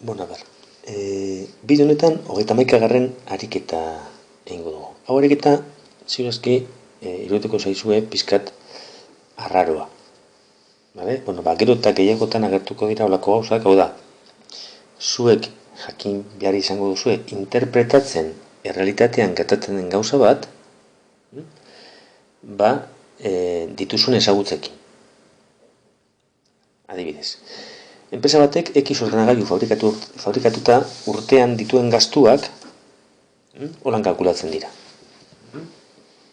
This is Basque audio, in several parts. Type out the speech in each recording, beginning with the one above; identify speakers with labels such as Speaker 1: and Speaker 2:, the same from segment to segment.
Speaker 1: Bueno, a ber, bide honetan, 31. ariketa egingo dugu. Hau ariketa, ziurazki, irudituko zaizue pizkat arraroa. Vale? Bueno, gero eta gehiagotan agertuko dira olako gauzak, hau da, zuek jakin behar izango duzue interpretatzen errealitatean gertatzen den gauza bat, dituzun ezagutzekin. Adibidez, enpresa batek X ordenagailu fabrikatuta urtean dituen gastuak holan kalkulatzen dira.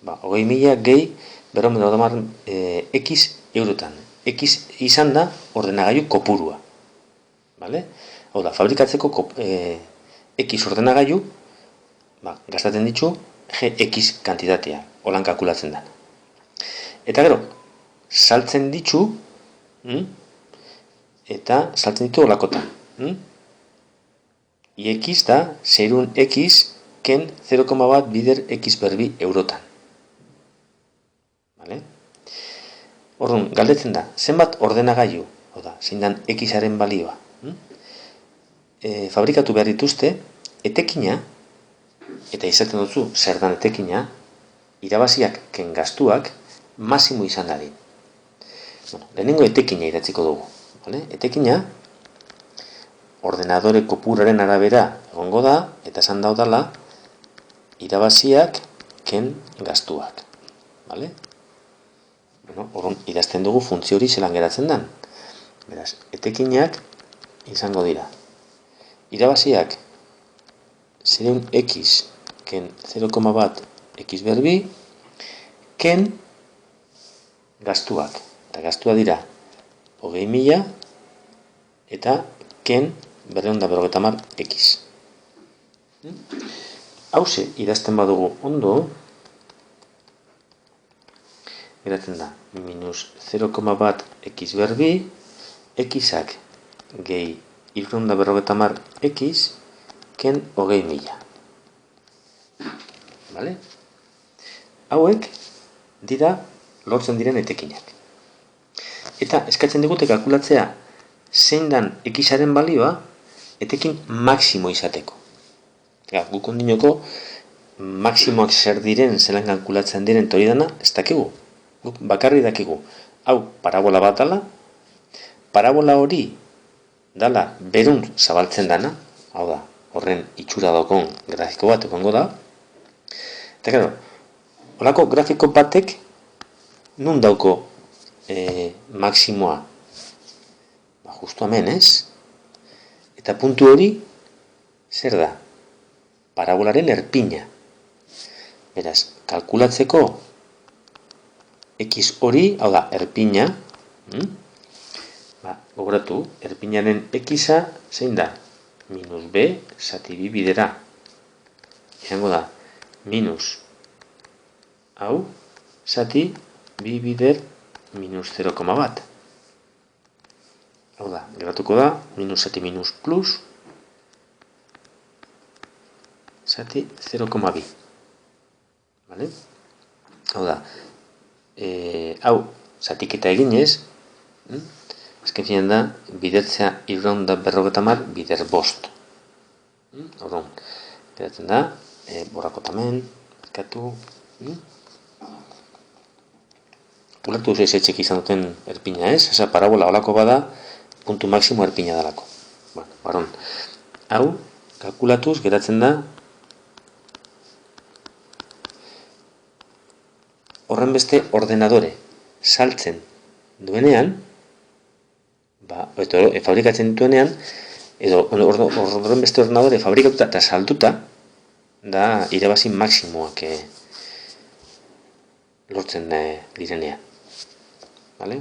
Speaker 1: 20.000 gehi 250 X eurotan. X izan da ordenagailu kopurua. Vale? Hau da, fabrikatzeko X ordenagailu gastatzen ditu GX kantitatea, holan kalkulatzen da. Eta gero, saltzen ditu olakotan. IX da, zerun X ken 0,1 bider X berbi eurotan. Vale? Orduan, galdetzen da, zenbat ordenagailu, hau da, zein dan Xaren balioa, fabrikatu behar dituzte, etekina, eta izaten duzu, zer dan etekina, irabaziak ken gastuak, masimo izan dadin. Bueno, lehenengo etekina idatziko dugu. Vale? Etekina, ordenadore kopuraren arabera egongo da, eta esan daudala, irabaziak ken gastuak. Vale? Bueno, orduan, idazten dugu funtzio hori zelan geratzen den. Beraz, etekinak izango dira. Irabaziak 0 X ken 0,1 X berbi ken gastuak. Eta gastua dira 20.000 eta ken 250 X. Hauze, idazten badugu ondo, geratzen da, minus 0,1 X berbi, Xak gehi 250 X, ken 20.000. Vale? Hauek dira lortzen diren etekinak. Eta eskatzen digute kalkulatzea zein dan Xaren balioa etekin maksimo izateko. Guk ondinoko maksimoak zer diren, zelan kalkulatzen diren hori dana, ez dakigu. Guk bakarri dakigu. Hau, parabola bat dala, parabola hori dala berun zabaltzen dana, hau da, horren itxura daukon grafiko bat egongo da. Eta gero, holako grafiko batek nun dauko maksimoa? Justu hemen, ez? Eta puntu hori, zer da? Parabolaren erpina. Beraz, kalkulatzeko X hori, hau da, erpina, gogoratu, erpinaren X-a zein da? Minus B zati bi bidera. Izango da, minus hau zati bi bider minus 0,1. Hau da, geratuko da, minus zati minus plus zati 0,2. Vale? Hau da, hau zatiketa eginez, azken finean da, bidertzea 250 bider bost. Orduan, geratzen da, borrakotamen, markatu, ulertu duzu ezetxek izan duten erpina, ez? Eza parabola olako bada, puntu maksimo erpina dalako. Bueno, baron, hau, kalkulatuz geratzen da, horren beste ordenadore saltzen duenean, fabrikatzen dituenean, edo horren beste ordenadore fabrikatuta eta saltuta, da irabazi maksimoak lortzen direnean. Vale?